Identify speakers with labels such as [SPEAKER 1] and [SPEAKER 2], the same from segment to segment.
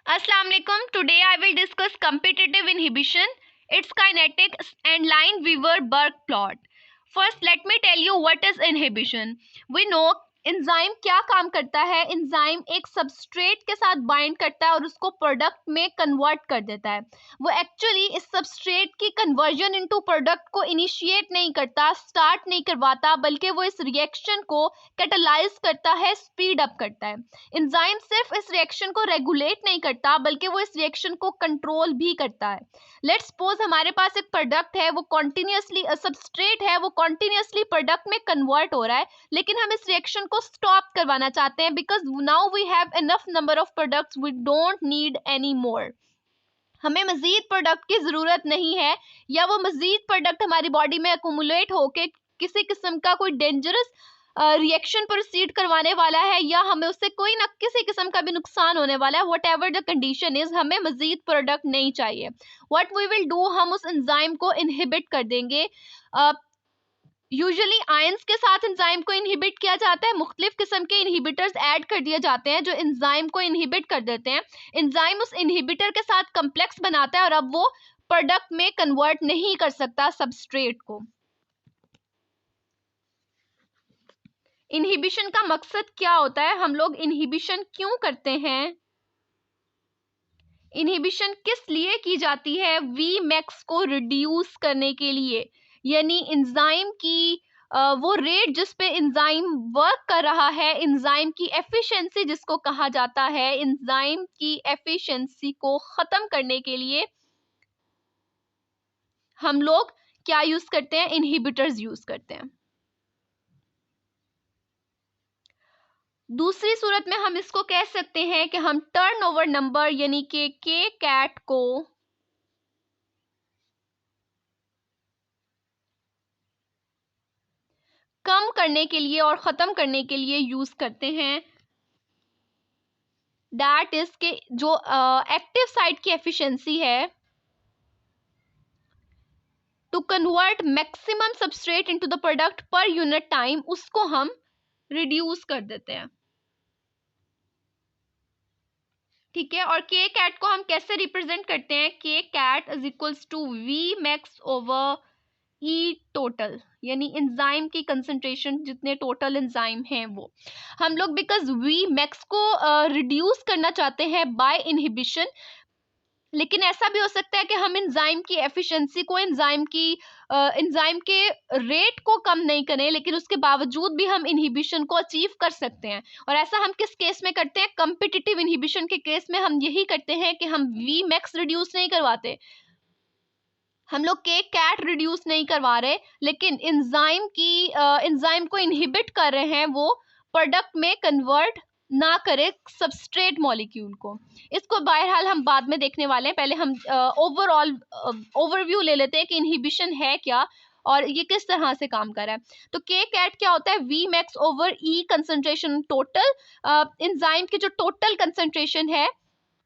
[SPEAKER 1] Assalamu alaikum. Today I will discuss competitive inhibition, its kinetics and Lineweaver-Burke plot. First, let me tell you what is inhibition. We know enzyme क्या काम करता है. Enzyme एक substrate के साथ bind करता है और उसको प्रोडक्ट में कन्वर्ट कर देता है. वो एक्चुअली इस सबस्ट्रेट की कन्वर्जन इनटू प्रोडक्ट को इनिशिएट नहीं करता, स्टार्ट नहीं करवाता, बल्कि वो इस रिएक्शन को कैटालाइज करता है, स्पीड अप करता है. एंजाइम सिर्फ इस रिएक्शन को रेगुलेट नहीं करता बल्कि वो इस रिएक्शन को कंट्रोल भी करता है. लेट्स सपोज हमारे पास एक प्रोडक्ट है, वो कॉन्टिन्यूसली सबस्ट्रेट है, वो कॉन्टिन्यूसली प्रोडक्ट में कन्वर्ट हो रहा है, लेकिन हम इस रिएक्शन को स्टॉप करवाना चाहते हैं because now we have enough number of products, we don't need any more. हमें मजीद प्रोडक्ट की ज़रूरत नहीं है, या वो मजीद प्रोडक्ट हमारी बॉडी में अकुमुलेट होके किसी किस्म का कोई डेंजरस रिएक्शन प्रोसीड करवाने वाला है, या हमें उससे कोई ना किसी किस्म का भी नुकसान होने वाला है. What ever the condition is, हमें मजीद प्रोडक्ट नहीं चाहिए. व्हाट वी विल डू, हम उस एंजाइम को इनहिबिट कर देंगे. यूजुअली आयंस के साथ एंजाइम को इनहिबिट किया जाता है. मुख्तलिफ किस्म के इनहिबिटर्स ऐड कर दिए जाते हैं जो एंजाइम को इनहिबिट कर देते हैं. एंजाइम उस इनहिबिटर के साथ कम्प्लेक्स बनाता है और अब वो प्रोडक्ट में कन्वर्ट नहीं कर सकता सबस्ट्रेट को. इनहिबिशन का मकसद क्या होता है, हम लोग इनहिबिशन क्यों करते हैं, इनहिबिशन किस लिए की जाती है? वी मैक्स को रिड्यूस करने के लिए, यानी एंजाइम की वो रेट जिस पे एंजाइम वर्क कर रहा है, एंजाइम की एफिशिएंसी जिसको कहा जाता है, एंजाइम की एफिशिएंसी को खत्म करने के लिए हम लोग क्या यूज करते हैं? इनहिबिटर्स यूज करते हैं. दूसरी सूरत में हम इसको कह सकते हैं कि हम टर्नओवर नंबर यानी कि के कैट को कम करने के लिए और ख़त्म करने के लिए यूज़ करते हैं. दैट इज के जो एक्टिव साइट की एफिशिएंसी है to convert maximum substrate into the product per unit time, उसको हम रिड्यूस कर देते हैं. ठीक है. और के कैट को हम कैसे रिप्रेजेंट करते हैं? K cat is equals to V max over E total, यानी एंजाइम की कंसंट्रेशन जितने टोटल एंजाइम हैं वो. हम लोग बिकॉज वी मैक्स को रिड्यूस करना चाहते हैं बाय इनहिबिशन, लेकिन ऐसा भी हो सकता है कि हम एंजाइम की एफिशिएंसी को, एंजाइम के रेट को कम नहीं करें, लेकिन उसके बावजूद भी हम इनहिबिशन को अचीव कर सकते हैं. और ऐसा हम किस केस में करते हैं? कम्पिटिटिव इनहिबिशन के केस में हम यही करते हैं कि हम वी मैक्स रिड्यूस नहीं करवाते, हम लोग के कैट रिड्यूस नहीं करवा रहे, लेकिन एंजाइम को इनहिबिट कर रहे हैं वो प्रोडक्ट में कन्वर्ट ना करे सबस्ट्रेट मॉलिक्यूल को. इसको बहरहाल हम बाद में देखने वाले हैं. पहले हम ओवरऑल ओवरव्यू ले लेते हैं कि इनहिबिशन है क्या और ये किस तरह से काम कर रहा है. तो के कैट क्या होता है? V max over E concentration total, enzyme की जो टोटल कंसंट्रेशन है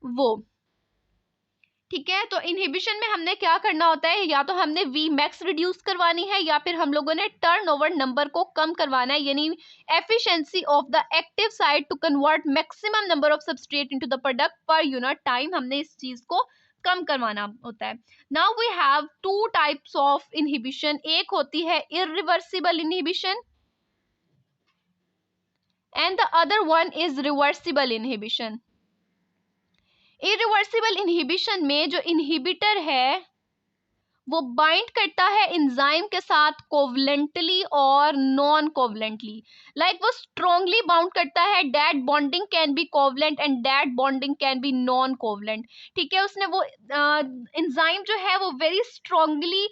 [SPEAKER 1] वो. ठीक है. तो इनहिबिशन में हमने क्या करना होता है? या तो हमने वी मैक्स रिड्यूस करवानी है, या फिर हम लोगों ने टर्नओवर नंबर को कम करवाना है, यानी efficiency of the active site to convert maximum number of substrate into the product per unit time, हमने इस चीज को कम करवाना होता है. Now we have two types of inhibition. एक होती है irreversible inhibition and the other one is reversible inhibition. Irreversible inhibition में जो इनहिबिटर है वो बाइंड करता है एंजाइम के साथ कोवलेंटली और नॉन कोवलेंटली. लाइक वो स्ट्रॉन्गली बाउंड करता है. That bonding can be covalent and that bonding can be non covalent. ठीक है. उसने वो एंजाइम जो है वो वेरी स्ट्रॉन्गली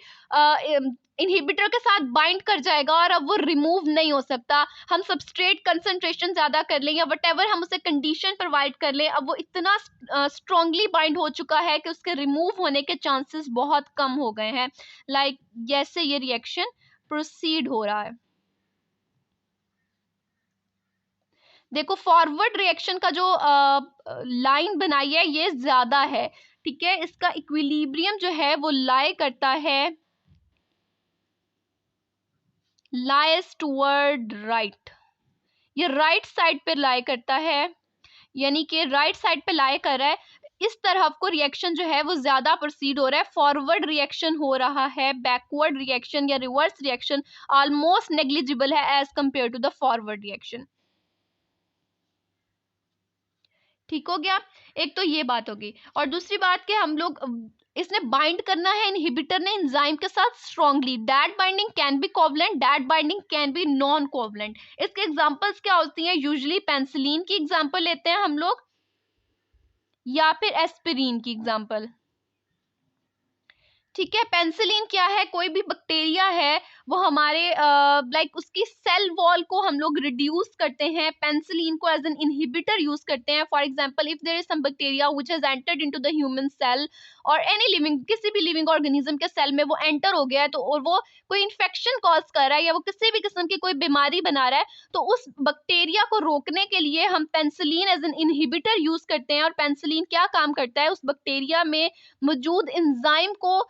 [SPEAKER 1] इनहिबिटर के साथ बाइंड कर जाएगा और अब वो रिमूव नहीं हो सकता. हम सबस्ट्रेट कंसंट्रेशन ज़्यादा कर लें या वटेवर हम उसे कंडीशन प्रोवाइड कर लें, अब वो इतना स्ट्रॉन्गली बाइंड हो चुका है कि उसके रिमूव होने के चांसेस बहुत कम हो गए हैं. लाइक जैसे ये रिएक्शन प्रोसीड हो रहा है. देखो फॉरवर्ड रिएक्शन का जो लाइन बनाई है ये ज़्यादा है. ठीक है. इसका इक्विलिब्रियम जो है वो लाई करता है, लाइज टूवर्ड राइट. ये राइट साइड पे लाई करता है, यानी कि राइट साइड पे लाई कर रहा है. इस तरफ को रिएक्शन जो है वो ज्यादा प्रोसीड हो रहा है, फॉरवर्ड रिएक्शन हो रहा है, बैकवर्ड रिएक्शन या रिवर्स रिएक्शन ऑलमोस्ट नेग्लिजिबल है as compare to the forward reaction. ठीक हो गया, एक तो ये बात होगी। और दूसरी बात कि हम लोग इसने बाइंड करना है इनहिबिटर ने एंजाइम के साथ strongly, that binding can be covalent, that binding can be non covalent. इसके एग्जांपल्स क्या होती हैं? यूजुअली पेनिसिलिन की एग्जांपल लेते हैं हम लोग, या फिर एस्पिरिन की एग्जांपल। ठीक है, पेनिसिलिन क्या है? कोई भी बैक्टीरिया है वो हमारे लाइक उसकी सेल वॉल को हम लोग रिड्यूस करते हैं, पेनिसिलिन को एज एन इनहिबिटर यूज करते हैं। For example if there is some bacteria which has entered into the human cell और एनी लिविंग, किसी भी लिविंग ऑर्गेनिज्म के सेल में वो एंटर हो गया है, तो और वो कोई इन्फेक्शन कॉज कर रहा है या वो किसी भी किस्म की कोई बीमारी बना रहा है, तो उस बैक्टीरिया को रोकने के लिए हम penicillin as an inhibitor use करते हैं। और पेनिसिलिन क्या काम करता है? उस बैक्टीरिया में मौजूद एंजाइम को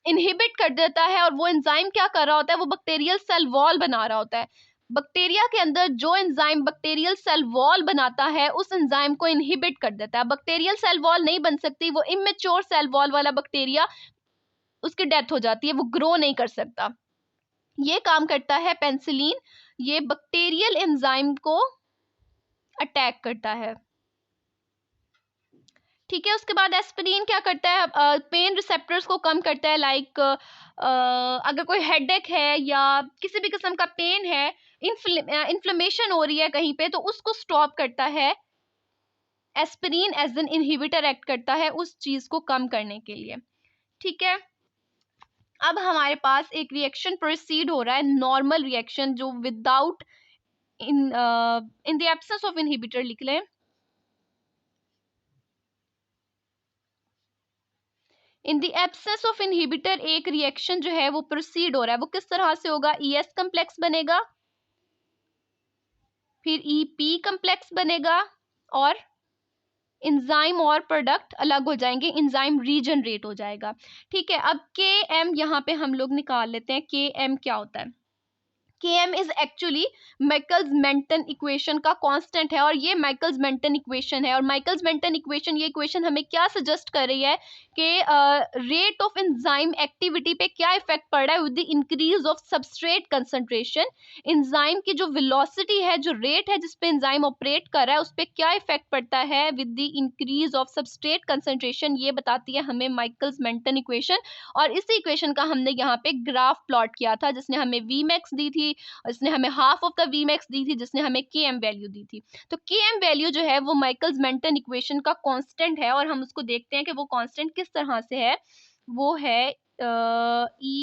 [SPEAKER 1] इनहिबिट कर देता है। और वो एंजाइम क्या कर रहा होता है? वो बैक्टीरियल सेल वॉल बना रहा होता है। बैक्टीरिया के अंदर जो एंजाइम बैक्टीरियल सेल वॉल बनाता है उस एंजाइम को इनहिबिट कर देता है। बैक्टीरियल सेल वॉल नहीं बन सकती, वो इमेच्योर सेल वॉल वाला बैक्टीरिया, उसकी डेथ हो जाती है, वो ग्रो नहीं कर सकता। ये काम करता है पेनिसिलिन, ये बैक्टीरियल एंजाइम को अटैक करता है। ठीक है, उसके बाद एस्पिरिन क्या करता है? पेन रिसेप्टर्स को कम करता है। लाइक अगर कोई हेडेक है या किसी भी किस्म का पेन है, इन्फ्लेमेशन हो रही है कहीं पे, तो उसको स्टॉप करता है। Aspirin as an inhibitor act करता है उस चीज को कम करने के लिए। ठीक है, अब हमारे पास एक रिएक्शन प्रोसीड हो रहा है, नॉर्मल रिएक्शन, जो without in the absence of inhibitor लिख लें। In the absence of inhibitor एक रिएक्शन जो है वो प्रोसीड हो रहा है, वो किस तरह से होगा? ES कम्प्लेक्स बनेगा, फिर EP कम्प्लेक्स बनेगा, और एंजाइम और प्रोडक्ट अलग हो जाएंगे, एंजाइम रीजनरेट हो जाएगा। ठीक है, अब Km यहाँ पे हम लोग निकाल लेते हैं। Km क्या होता है? Km is actually Michaelis Menten equation का कांस्टेंट है, और ये माइकल्स मेंटन इक्वेशन है। और माइकल्स मेंटन इक्वेशन, ये इक्वेशन हमें क्या सजेस्ट कर रही है कि रेट ऑफ एंजाइम एक्टिविटी पे क्या इफेक्ट पड़ रहा है with the increase of substrate concentration. Enzyme की जो वेलोसिटी है, जो रेट है जिसपे एंजाइम ऑपरेट कर रहा है, उस पर क्या इफेक्ट पड़ता है with the increase of substrate concentration, ये बताती है हमें माइकल्स मेंटन इक्वेशन। और इसी इक्वेशन का हमने यहाँ पे ग्राफ प्लॉट किया था, जिसने हमें Vmax दी थी, इसने हमें हाफ ऑफ द Vmax दी थी, जिसने हमें Km वैल्यू दी थी। तो Km वैल्यू जो है वो माइकल्स मेंटन इक्वेशन का कांस्टेंट है, और हम उसको देखते हैं कि वो कांस्टेंट किस तरह से है। वो है E,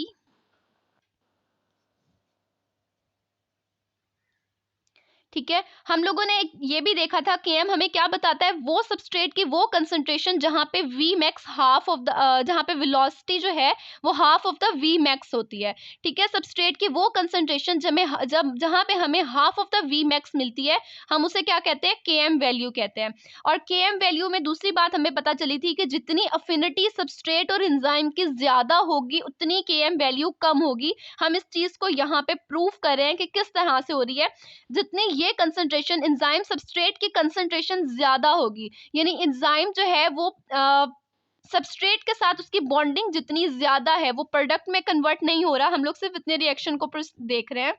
[SPEAKER 1] ठीक है, हम लोगों ने ये भी देखा था Km हमें क्या बताता है? वो सबस्ट्रेट की वो कंसंट्रेशन जहां पे Vmax हाफ ऑफ द, जहां पे वेलोसिटी जो है वो हाफ ऑफ द Vmax होती है। ठीक है, सबस्ट्रेट की वो कंसंट्रेशन जब जहां पे हमें हाफ ऑफ द Vmax मिलती है, हम उसे क्या कहते हैं? Km वैल्यू कहते हैं। और Km वैल्यू में दूसरी बात हमें पता चली थी कि जितनी अफिनिटी सबस्ट्रेट और एंजाइम की ज्यादा होगी, उतनी Km वैल्यू कम होगी। हम इस चीज को यहाँ पे प्रूव कर रहे हैं कि किस तरह से हो रही है। जितनी ये कंसंट्रेशन एंजाइम सबस्ट्रेट की कंसंट्रेशन ज्यादा होगी, यानी एंजाइम जो है वो सबस्ट्रेट के साथ उसकी बॉन्डिंग जितनी ज्यादा है, वो प्रोडक्ट में कन्वर्ट नहीं हो रहा। हम लोग सिर्फ इतने रिएक्शन को देख रहे हैं।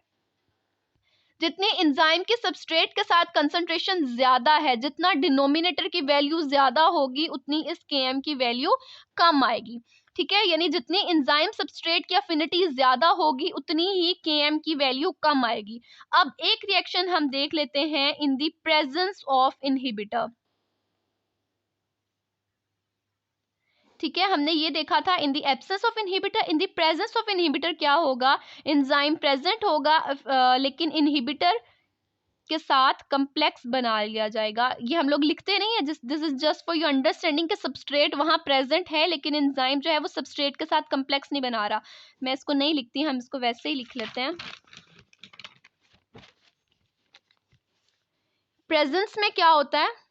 [SPEAKER 1] जितनी एंजाइम की सबस्ट्रेट के साथ कंसंट्रेशन ज्यादा है, जितना डिनोमिनेटर की वैल्यू ज्यादा होगी, उतनी इस Km की वैल्यू कम आएगी। ठीक है, यानी जितनी एंजाइम सबस्ट्रेट की अफिनिटी ज्यादा होगी, उतनी ही Km की वैल्यू कम आएगी। अब एक रिएक्शन हम देख लेते हैं इन द प्रेजेंस ऑफ इनहिबिटर। ठीक है, हमने ये देखा था in the absence of inhibitor. In the presence of inhibitor क्या होगा? एंजाइम प्रेजेंट होगा, लेकिन इनहिबिटर के साथ कम्प्लेक्स बना लिया जाएगा। ये हम लोग लिखते नहीं है, this is just for your understanding कि सबस्ट्रेट वहां प्रेजेंट है, लेकिन एंजाइम जो है वो सबस्ट्रेट के साथ कम्प्लेक्स नहीं बना रहा। मैं इसको नहीं लिखती, हम इसको वैसे ही लिख लेते हैं। प्रेजेंस में क्या होता है?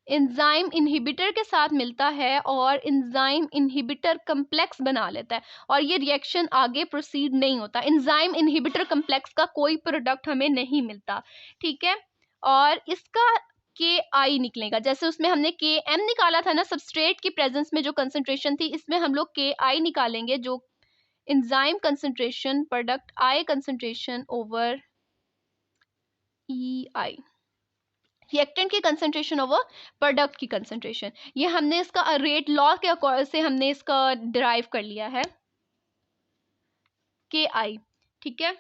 [SPEAKER 1] एंजाइम इनहिबिटर के साथ मिलता है और एंजाइम इनहिबिटर कम्प्लेक्स बना लेता है, और ये रिएक्शन आगे प्रोसीड नहीं होता। एंजाइम इनहिबिटर कम्प्लेक्स का कोई प्रोडक्ट हमें नहीं मिलता। ठीक है, और इसका के आई निकलेगा। जैसे उसमें हमने के एम निकाला था ना सबस्ट्रेट की प्रेजेंस में जो कंसंट्रेशन थी, इसमें हम लोग के आई निकालेंगे, जो enzyme concentration product I concentration over E I, reactant की कंसंट्रेशन ओवर प्रोडक्ट की कंसंट्रेशन। ये हमने इसका रेट लॉ के अकॉर्डिंग से हमने इसका डिराइव कर लिया है के आई। ठीक है,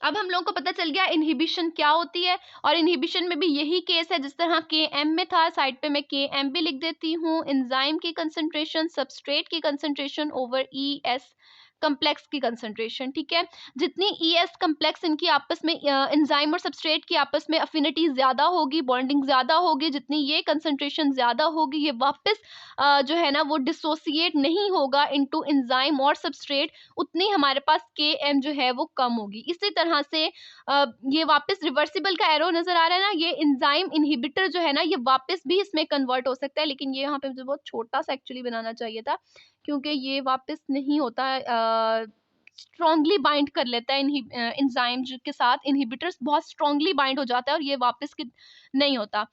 [SPEAKER 1] अब हम लोगों को पता चल गया इनहिबिशन क्या होती है, और इनहिबिशन में भी यही केस है जिस तरह के एम में था। साइड पे मैं के एम भी लिख देती हूँ, एंजाइम की कंसंट्रेशन सबस्ट्रेट की concentration over E S complex की कंसंट्रेशन। ठीक है, जितनी ई एस कम्प्लेक्स इनकी आपस में एंजाइम और सबस्ट्रेट की आपस में अफिनिटी ज्यादा होगी, बॉन्डिंग ज्यादा होगी, जितनी ये कंसंट्रेशन ज्यादा होगी, ये वापस जो है ना वो डिसोसिएट नहीं होगा इनटू एंजाइम और सबस्ट्रेट, उतनी हमारे पास के एम जो है वो कम होगी। इसी तरह से ये वापस रिवर्सिबल का एरो नजर आ रहा है ना, ये एंजाइम इनहिबिटर जो है ना ये वापस भी इसमें कन्वर्ट हो सकता है, लेकिन ये यहाँ पे मुझे बहुत छोटा सा एक्चुअली बनाना चाहिए था, क्योंकि ये वापस नहीं होता है, स्ट्रॉन्गली बाइंड कर लेता है एंजाइम के साथ, इनहिबिटर्स बहुत स्ट्रॉन्गली बाइंड हो जाता है और ये वापस नहीं होता,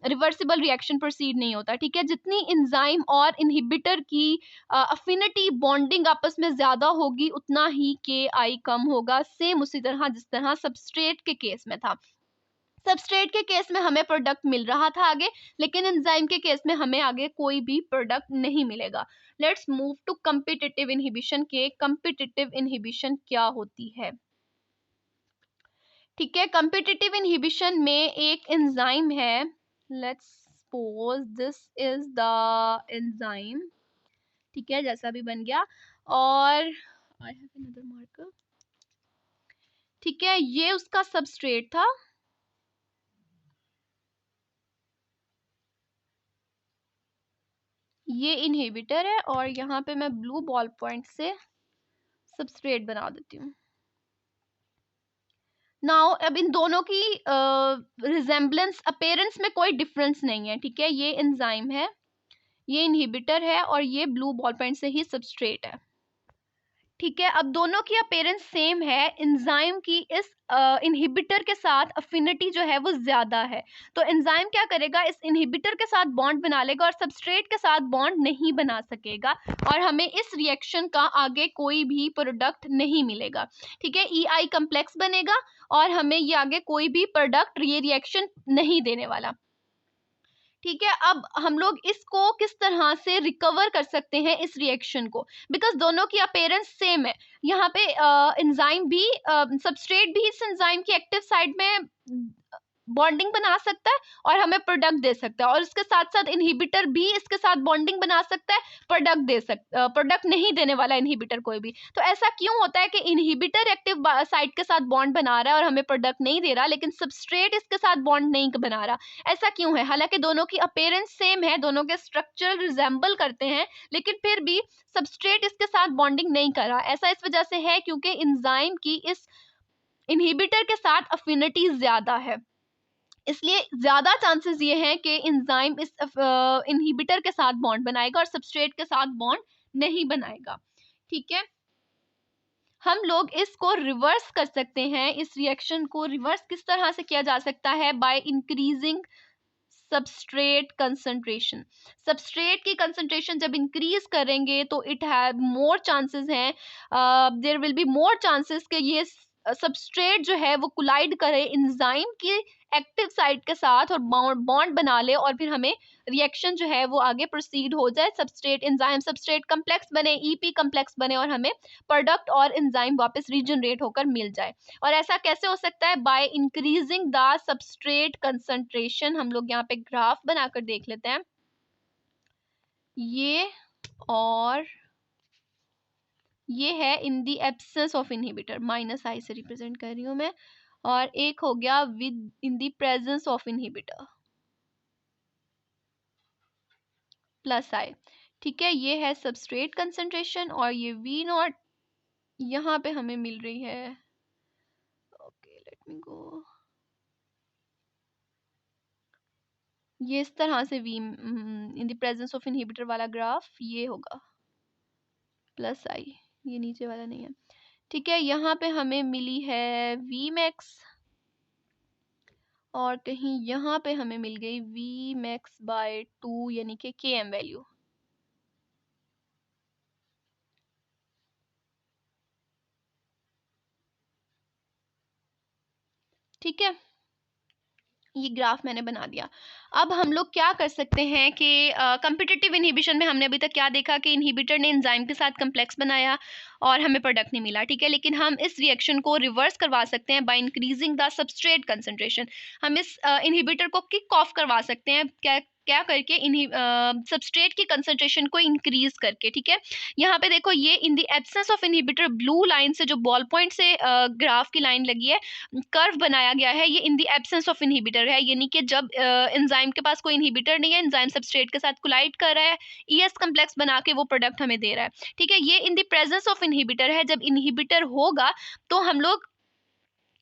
[SPEAKER 1] रिवर्सिबल रिएक्शन प्रोसीड नहीं होता। ठीक है, जितनी एंजाइम और इनहिबिटर की अफिनिटी बॉन्डिंग आपस में ज्यादा होगी, उतना ही के आई कम होगा। सेम उसी तरह जिस तरह सबस्ट्रेट के केस में था। सबस्ट्रेट के केस में हमें प्रोडक्ट मिल रहा था आगे, लेकिन एंजाइम के केस में हमें आगे कोई भी प्रोडक्ट नहीं मिलेगा। Let's move to competitive inhibition के कम्पिटिटिव इनहिबिशन क्या होती है। ठीक है, कम्पिटिटिव इनहिबिशन में एक एंजाइम है, let's suppose this is the enzyme. ठीक है, जैसा भी बन गया, और आई हैव अनदर मार्कर। ठीक है, ये उसका सबस्ट्रेट था, ये इनहिबिटर है, और यहाँ पे मैं ब्लू बॉल पॉइंट से सबस्ट्रेट बना देती हूँ। नाउ अब इन दोनों की रिजेम्बलेंस अपेरेंस में कोई डिफरेंस नहीं है। ठीक है, ये एंजाइम है, ये इनहिबिटर है, और ये ब्लू बॉल पॉइंट से ही सबस्ट्रेट है। ठीक है, अब दोनों की अपेरेंस सेम है, एंजाइम की इस इनहिबिटर के साथ अफिनिटी जो है वो ज्यादा है, तो एंजाइम क्या करेगा, इस इनहिबिटर के साथ बॉन्ड बना लेगा और सबस्ट्रेट के साथ बॉन्ड नहीं बना सकेगा, और हमें इस रिएक्शन का आगे कोई भी प्रोडक्ट नहीं मिलेगा। ठीक है, ई आई कम्प्लेक्स बनेगा और हमें ये आगे कोई भी प्रोडक्ट ये रिएक्शन नहीं देने वाला। ठीक है, अब हम लोग इसको किस तरह से रिकवर कर सकते हैं इस रिएक्शन को, बिकॉज दोनों की अपेरेंस सेम है। यहाँ पे एंजाइम भी सबस्ट्रेट भी इस एंजाइम की एक्टिव साइड में बॉन्डिंग बना सकता है और हमें प्रोडक्ट दे सकता है, और इसके साथ साथ इनहिबिटर भी इसके साथ बॉन्डिंग बना सकता है, प्रोडक्ट दे सकता, प्रोडक्ट नहीं देने वाला इनहिबिटर कोई भी। तो ऐसा क्यों होता है कि इनहिबिटर एक्टिव साइड के साथ बॉन्ड बना रहा है और हमें प्रोडक्ट नहीं दे रहा, लेकिन सबस्ट्रेट इसके साथ बॉन्ड नहीं बना रहा? ऐसा क्यों है? हालांकि दोनों की अपेरेंस सेम है, दोनों के स्ट्रक्चर रिजेंबल करते हैं, लेकिन फिर भी सबस्ट्रेट इसके साथ बॉन्डिंग नहीं कर रहा। ऐसा इस वजह से है क्योंकि एंजाइम की इस इनहिबिटर के साथ अफिनिटी ज्यादा है, इसलिए ज्यादा चांसेस ये हैं कि एंजाइम इस इनहिबिटर के साथ बॉन्ड बनाएगा और सबस्ट्रेट के साथ बॉन्ड नहीं बनाएगा। ठीक है, हम लोग इसको रिवर्स कर सकते हैं, इस रिएक्शन को रिवर्स किस तरह से किया जा सकता है, by increasing substrate concentration. Substrate की कंसंट्रेशन जब इंक्रीज करेंगे तो इट हैव मोर चांसेस हैं, there will be more chances कि ये सबस्ट्रेट जो है वो कोलाइड करे एंजाइम की एक्टिव साइट के साथ और बॉन्ड बना ले, और फिर हमें रिएक्शन जो है वो आगे प्रोसीड हो जाए, सबस्ट्रेट एंजाइम सबस्ट्रेट कम्प्लेक्स बने, ईपी कम्प्लेक्स बने, और हमें प्रोडक्ट और एंजाइम वापस रीजनरेट होकर मिल जाए। और ऐसा कैसे हो सकता है? By increasing the substrate concentration. हम लोग यहाँ पे ग्राफ बनाकर देख लेते हैं, ये और ये है in the absence of inhibitor, minus I से रिप्रेजेंट कर रही हूँ मैं, और एक हो गया with in the presence of inhibitor, plus I. ठीक है, ये है सबस्ट्रेट कंसंट्रेशन, और ये वी नॉट यहाँ पे हमें मिल रही है। ओके, लेट मी गो, ये इस तरह से V in the presence of inhibitor वाला ग्राफ ये होगा, प्लस आई, ये नीचे वाला नहीं है। ठीक है, यहाँ पे हमें मिली है वी मैक्स, और कहीं यहाँ पे हमें मिल गई वी मैक्स बाय 2 यानी कि के एम वैल्यू। ठीक है, ये ग्राफ मैंने बना दिया। अब हम लोग क्या कर सकते हैं कि कम्पिटिटिव इनहिबिशन में हमने अभी तक क्या देखा कि इनहिबिटर ने एंजाइम के साथ कम्प्लेक्स बनाया और हमें प्रोडक्ट नहीं मिला, ठीक है। लेकिन हम इस रिएक्शन को रिवर्स करवा सकते हैं by increasing the substrate concentration. हम इस इनहिबिटर को किक ऑफ करवा सकते हैं क्या क्या करके, सबस्ट्रेट की कंसंट्रेशन को इंक्रीज करके, ठीक है। यहाँ पे देखो, ये in the absence of inhibitor blue line से जो बॉल पॉइंट से ग्राफ की लाइन लगी है, कर्व बनाया गया है, ये in the absence of inhibitor है, यानी कि जब एंजाइम के पास कोई इनहिबिटर नहीं है, एंजाइम सबस्ट्रेट के साथ कोलाइड कर रहा है, ईएस कम्प्लेक्स बना के वो प्रोडक्ट हमें दे रहा है, ठीक है। ये इन द प्रेजेंस ऑफ इनहिबिटर है, जब इनहिबिटर होगा तो हम लोग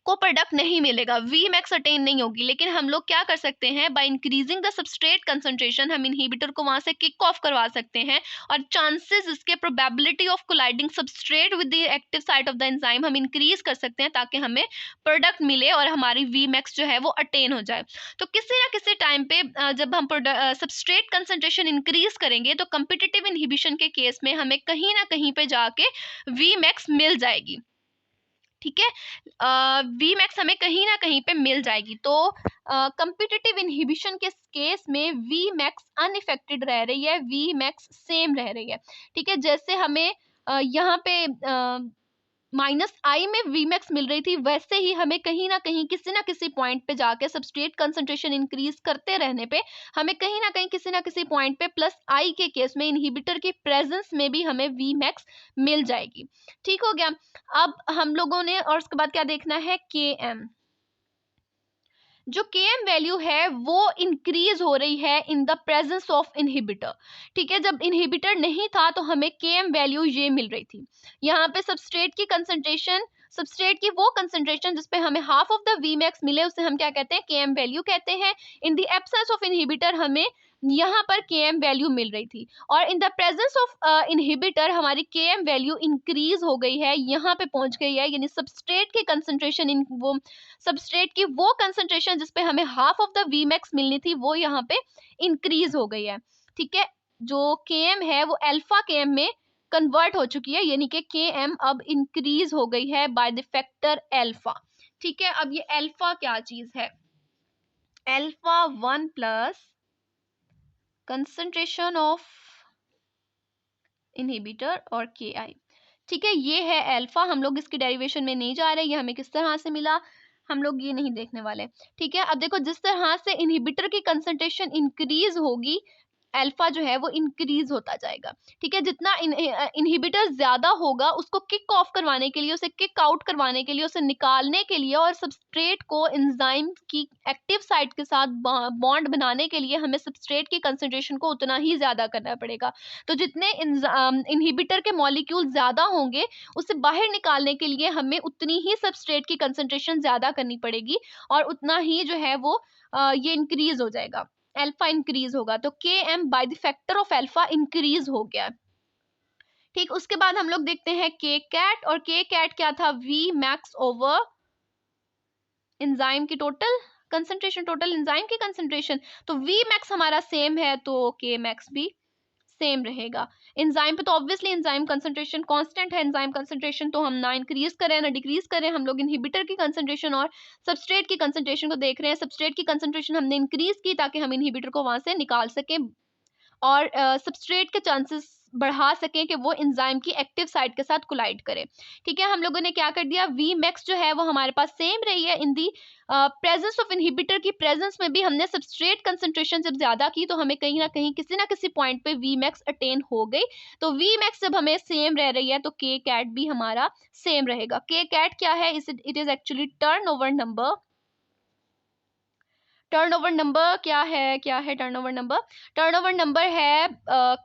[SPEAKER 1] को प्रोडक्ट नहीं मिलेगा, वी मैक्स अटेन नहीं होगी। लेकिन हम लोग क्या कर सकते हैं, by increasing the substrate concentration हम इनहिबिटर को वहां से किक ऑफ करवा सकते हैं, और चांसेस इसके probability of colliding substrate with the active site of the enzyme हम इंक्रीज कर सकते हैं, ताकि हमें प्रोडक्ट मिले और हमारी वी मैक्स जो है वो अटेन हो जाए। तो किसी ना किसी टाइम पे जब हम सबस्ट्रेट कंसंट्रेशन इंक्रीज करेंगे तो कंपिटिटिव इनहिबिशन के केस में हमें कहीं ना कहीं पे जाके वी मैक्स मिल जाएगी, ठीक है। वी मैक्स हमें कहीं ना कहीं पे मिल जाएगी। तो कंपिटिटिव इनहिबिशन के केस में वी मैक्स अनइफेक्टेड रह रही है, वी मैक्स सेम रह रही है, ठीक है। जैसे हमें यहाँ पे -I में वी मैक्स मिल रही थी, वैसे ही हमें कहीं ना कहीं किसी ना किसी पॉइंट पे जाके सबस्ट्रेट कंसंट्रेशन इंक्रीज करते रहने पे हमें कहीं ना कहीं किसी ना किसी पॉइंट पे +I के केस में इनहिबिटर की प्रेजेंस में भी हमें वी मैक्स मिल जाएगी, ठीक हो गया। अब हम लोगों ने और उसके बाद क्या देखना है, के एम। जो के एम वैल्यू है वो इंक्रीज हो रही है इन द प्रेजेंस ऑफ इनहिबिटर, ठीक है। जब इनहिबिटर नहीं था तो हमें के एम वैल्यू ये मिल रही थी। यहाँ पे सबस्ट्रेट की कंसंट्रेशन, सबस्ट्रेट की वो कंसंट्रेशन जिसपे हमें half of the V max मिले, उसे हम क्या कहते हैं, के एम वैल्यू कहते हैं। In the absence of inhibitor हमें यहाँ पर के एम वैल्यू मिल रही थी, और इन द प्रेजेंस ऑफ इनहिबिटर हमारी के एम वैल्यू इंक्रीज हो गई है, यहाँ पे पहुंच गई है। यानी सबस्ट्रेट की कंसंट्रेशन इन वो सबस्ट्रेट की वो कंसंट्रेशन जिसपे हमें half of the V max मिलनी थी, वो यहाँ पे इंक्रीज हो गई है, ठीक है। जो के एम है वो अल्फा के एम में कन्वर्ट हो चुकी है, यानी कि के एम अब इंक्रीज हो गई है बाय द फैक्टर अल्फा, ठीक है। अब ये अल्फा क्या चीज है, alpha 1 plus concentration of inhibitor और के आई, ठीक है। ये है अल्फा, हम लोग इसकी डेरिवेशन में नहीं जा रहे, ये हमें किस तरह से मिला हम लोग ये नहीं देखने वाले, ठीक है। अब देखो, जिस तरह से इनहिबिटर की कंसंट्रेशन इंक्रीज होगी, अल्फा जो है वो इंक्रीज होता जाएगा, ठीक है। जितना इनहिबिटर ज्यादा होगा, उसको किक ऑफ करवाने के लिए, उसे किक आउट करवाने के लिए, उसे निकालने के लिए और सबस्ट्रेट को एंजाइम की एक्टिव साइट के साथ बॉन्ड बनाने के लिए हमें सबस्ट्रेट की कंसंट्रेशन को उतना ही ज्यादा करना पड़ेगा। तो जितने इनहिबिटर के मॉलिक्यूल ज्यादा होंगे, उसे बाहर निकालने के लिए हमें उतनी ही सबस्ट्रेट की कंसंट्रेशन ज्यादा करनी पड़ेगी, और उतना ही जो है वो ये इंक्रीज हो जाएगा, अल्फा इंक्रीज होगा। तो K M by the factor of alpha increase हो गया, ठीक। उसके बाद हम लोग देखते हैं के कैट, और के कैट क्या था, वी मैक्स ओवर एंजाइम की टोटल कंसंट्रेशन, टोटल एंजाइम की कंसंट्रेशन। तो वी मैक्स हमारा सेम है, तो के मैक्स भी सेम रहेगा। एंजाइम पे तो ऑब्वियसली एंजाइम कंसंट्रेशन कांस्टेंट है, एंजाइम कंसंट्रेशन तो हम ना इंक्रीज करें ना डिक्रीज करें, हम लोग इनहिबिटर की कंसंट्रेशन और सबस्ट्रेट की कंसंट्रेशन को देख रहे हैं। सबस्ट्रेट की कंसंट्रेशन हमने इंक्रीज की ताकि हम इनहिबिटर को वहां से निकाल सकें, और सबस्ट्रेट के चांसेस बढ़ा सकें कि वो एंजाइम की एक्टिव साइट के साथ कोलाइड करे, ठीक है। हम लोगों ने क्या कर दिया, वी मैक्स जो है वो हमारे पास सेम रही है। In the presence of inhibitor की प्रेजेंस में भी हमने सबस्ट्रेट कंसंट्रेशन जब ज्यादा की, तो हमें कहीं ना किसी पॉइंट पे वी मैक्स अटेन हो गई। तो वी मैक्स जब हमें सेम रह रही है, तो के कैट भी हमारा सेम रहेगा। के कैट क्या है, it is actually turnover number. Turnover number क्या है टर्नओवर नंबर, टर्नओवर नंबर है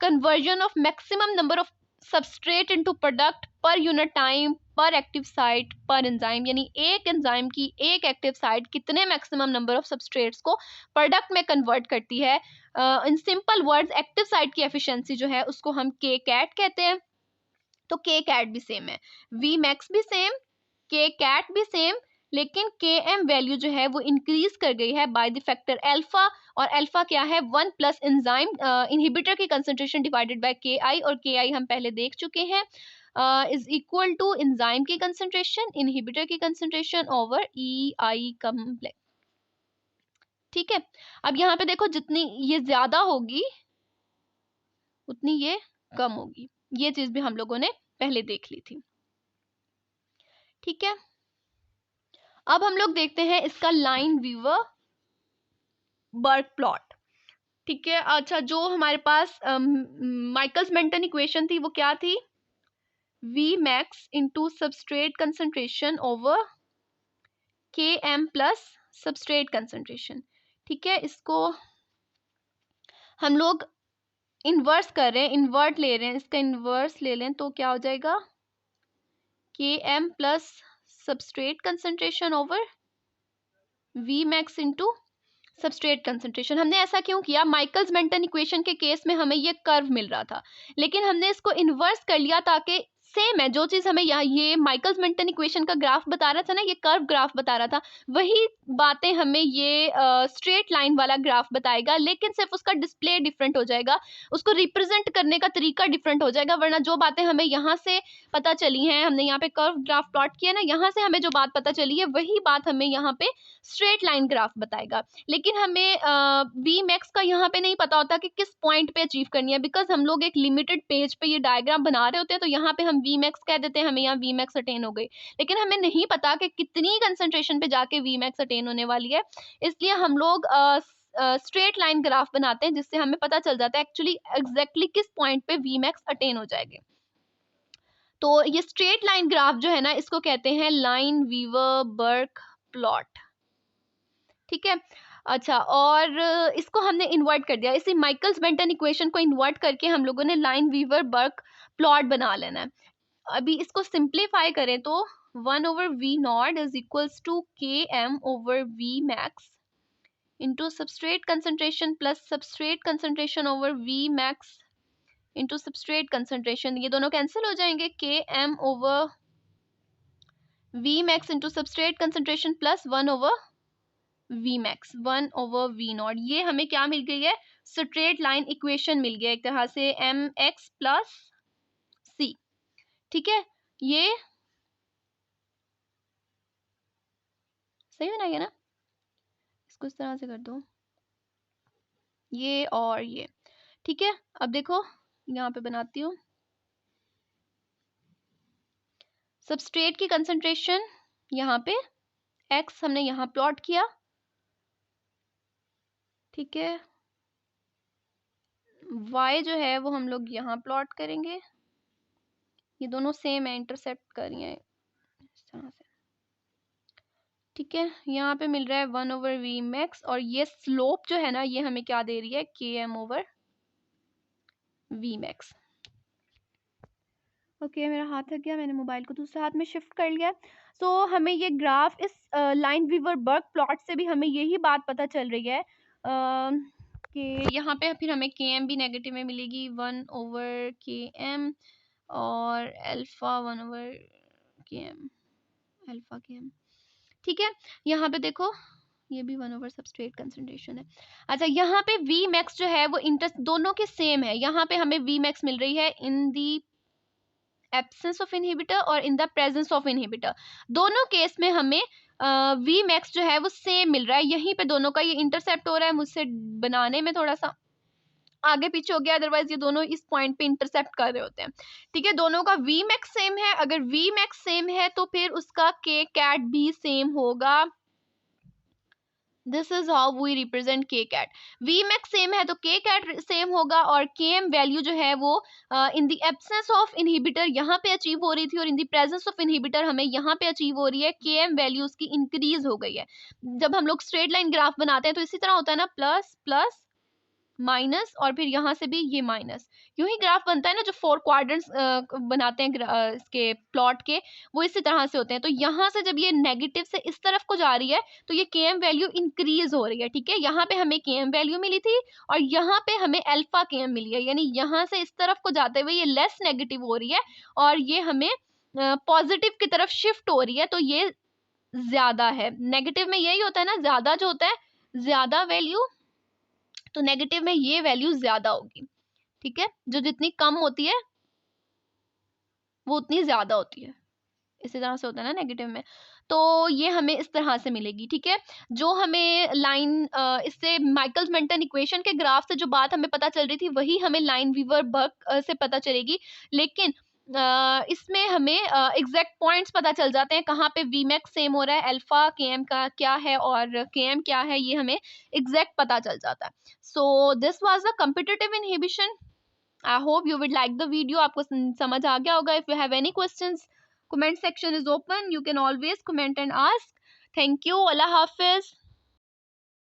[SPEAKER 1] conversion of maximum number of substrate into product per unit time पर एक्टिव साइट पर एंजाइम। यानी एक एंजाइम की एक एक्टिव साइट कितने मैक्सिमम नंबर ऑफ सबस्ट्रेट्स को प्रोडक्ट में कन्वर्ट करती है। In simple words, active site की एफिशिएंसी जो है उसको हम के कैट कहते हैं। तो के कैट भी सेम है, वी मैक्स भी सेम, के कैट भी सेम, लेकिन के एम वैल्यू जो है वो इंक्रीज कर गई है बाय द फैक्टर अल्फा, और अल्फा क्या है 1 प्लस एंजाइम इनहिबिटर की कंसंट्रेशन डिवाइडेड बाय के आई, और के आई हम पहले देख चुके हैं इज इक्वल टू एंजाइम की कंसंट्रेशन, इनहिबिटर की कंसंट्रेशन ओवर ई आई कॉम्प्लेक्स। ठीक है, अब यहाँ पे देखो जितनी ये ज्यादा होगी उतनी ये कम होगी, ये चीज भी हम लोगों ने पहले देख ली थी। ठीक है, अब हम लोग देखते हैं इसका लाइन वीवर बर्ग प्लॉट। ठीक है, अच्छा जो हमारे पास माइकल्स मेंटन इक्वेशन थी वो क्या थी, V max into substrate concentration over के एम प्लस सबस्ट्रेट कंसंट्रेशन। ठीक है, इसको हम लोग इन्वर्स कर रहे हैं, इन्वर्ट ले रहे हैं, इसका इन्वर्स ले लें तो क्या हो जाएगा, K M plus substrate concentration over V max into substrate concentration. हमने ऐसा क्यों किया, माइकल्स मेंटन इक्वेशन के केस में हमें ये कर्व मिल रहा था, लेकिन हमने इसको इन्वर्स कर लिया ताकि सेम है जो चीज हमें यहाँ ये माइकल्स मेंटन इक्वेशन का ग्राफ बता रहा था ना, ये कर्व ग्राफ बता रहा था, वही बातें हमें ये स्ट्रेट लाइन वाला ग्राफ बताएगा, लेकिन सिर्फ उसका डिस्प्ले डिफरेंट हो जाएगा, उसको रिप्रेजेंट करने का तरीका डिफरेंट हो जाएगा। वरना जो बातें हमें यहाँ से पता चली हैं, हमने यहाँ पे कर्व ग्राफ प्लॉट किया ना, यहाँ से हमें जो बात पता चली है वही बात हमें यहाँ पे स्ट्रेट लाइन ग्राफ बताएगा। लेकिन हमें वी मैक्स का यहाँ पे नहीं पता होता कि किस पॉइंट पे अचीव करनी है, बिकॉज हम लोग एक लिमिटेड पेज पे ये डायग्राम बना रहे होते हैं, तो यहाँ पे हम वी मैक्स कह देते हैं, हमें यहाँ वी मैक्स अटेन हो गई, लेकिन हमें नहीं पता कि कितनी कंसंट्रेशन पे जाके वी मैक्स अटेन होने वाली है। इसलिए हम लोग स्ट्रेट लाइन ग्राफ बनाते हैं, जिससे हमें पता चल जाता है एक्चुअली एग्जैक्टली किस पॉइंट पे वी मैक्स अटेन हो जाएंगे। तो ये स्ट्रेट लाइन ग्राफ जो है ना, इसको कहते हैं लाइन वीवर बर्ग प्लॉट। ठीक है, अच्छा, और इसको हमने इन्वर्ट कर दिया, इसी माइकल्स मेंटन इक्वेशन को इन्वर्ट करके हम लोगों ने लाइन वीवर बर्ग प्लॉट बना लेना है। अभी इसको सिंप्लीफाई करें तो 1 over V naught is equals to K M over V max into substrate concentration plus substrate concentration over V max into substrate concentration. ये दोनों कैंसिल हो जाएंगे, K M over V max into substrate concentration plus 1 over V max 1 over V naught. ये हमें क्या मिल गई है, straight line equation मिल गया एक तरह से, एम एक्स प्लस सी। ठीक है, ये सही बनाएगा ना, इसको इस तरह से कर दो, ये और ये। ठीक है, अब देखो यहाँ पे बनाती हूँ, सबस्ट्रेट की कंसंट्रेशन यहाँ पे एक्स हमने यहाँ प्लॉट किया। ठीक है, y जो है वो हम लोग यहाँ प्लॉट करेंगे, ये दोनों सेम है, इंटरसेप्ट कर रही हैं इस तरह से। ठीक है, यहाँ पे मिल रहा है 1 ओवर वी मैक्स, और ये स्लोप जो है ना ये हमें क्या दे रही है, K M over V max. Okay, मेरा हाथ थक गया, मैंने मोबाइल को दूसरे हाथ में शिफ्ट कर लिया। सो हमें ये ग्राफ इस लाइन वीवर बर्ग प्लॉट से भी हमें यही बात पता चल रही है कि यहाँ पे फिर हमें के एम भी नेगेटिव में मिलेगी, 1 ओवर के एम और अल्फा 1 ओवर के एम, अल्फा के एम। ठीक है, यहाँ पे देखो ये भी 1 ओवर सबस्ट्रेट कंसंट्रेशन है। अच्छा, यहाँ पे वी मैक्स जो है वो दोनों के सेम है, यहाँ पे हमें वी मैक्स मिल रही है in the absence of inhibitor और इन द प्रेजेंस ऑफ इनहिबिटर। दोनों केस में हमें वी मैक्स जो है वो सेम मिल रहा है, यहीं पे दोनों का ये इंटरसेप्ट हो रहा है, मुझसे बनाने में थोड़ा सा आगे पीछे हो गया, अदरवाइज ये दोनों इस पॉइंट पे इंटरसेप्ट कर रहे होते हैं। ठीक है, दोनों का वी मैक्स सेम है, अगर वी मैक्स सेम है तो फिर उसका के कैट भी सेम होगा। This is how we represent K cat. V max same है तो के कैट सेम होगा, और के एम वैल्यू जो है वो in the absence of inhibitor यहाँ पे अचीव हो रही थी, और इन द प्रेजेंस ऑफ इनहिबिटर हमें यहाँ पे अचीव हो रही है, के एम वैल्यू उसकी इंक्रीज हो गई है। जब हम लोग स्ट्रेट लाइन ग्राफ बनाते हैं तो इसी तरह होता है ना, प्लस प्लस माइनस, और फिर यहाँ से भी ये माइनस, यूं ही ग्राफ बनता है ना, जो 4 क्वाड्रेंट्स बनाते हैं इसके प्लॉट के, वो इसी तरह से होते हैं। तो यहाँ से जब ये नेगेटिव से इस तरफ को जा रही है तो ये के एम वैल्यू इंक्रीज हो रही है। ठीक है, यहाँ पे हमें के एम वैल्यू मिली थी और यहाँ पे हमें अल्फा के एम मिली है, यानी यहाँ से इस तरफ को जाते हुए ये लेस नेगेटिव हो रही है और ये हमें पॉजिटिव की तरफ शिफ्ट हो रही है। तो ये ज्यादा है। नेगेटिव में यही होता है ना, ज्यादा जो होता है, ज्यादा वैल्यू, तो नेगेटिव में ये वैल्यू ज्यादा होगी। ठीक है, जो जितनी कम होती है वो उतनी ज्यादा होती है, इसी तरह से होता है ना नेगेटिव में। तो ये हमें इस तरह से मिलेगी। ठीक है, जो हमें लाइन इससे माइकल्स मेंटन इक्वेशन के ग्राफ से जो बात हमें पता चल रही थी वही हमें लाइन वीवर बर्क से पता चलेगी, लेकिन इसमें हमें एग्जैक्ट पॉइंट्स पता चल जाते हैं कहाँ पे वी मैक्स सेम हो रहा है, अल्फा के एम का क्या है और के एम क्या है, ये हमें एग्जैक्ट पता चल जाता है। So this was the competitive inhibition. I hope you would like the video. आपको समझ आ गया होगा. If you have any questions, comment section is open. You can always comment and ask. Thank you. Allah Hafiz.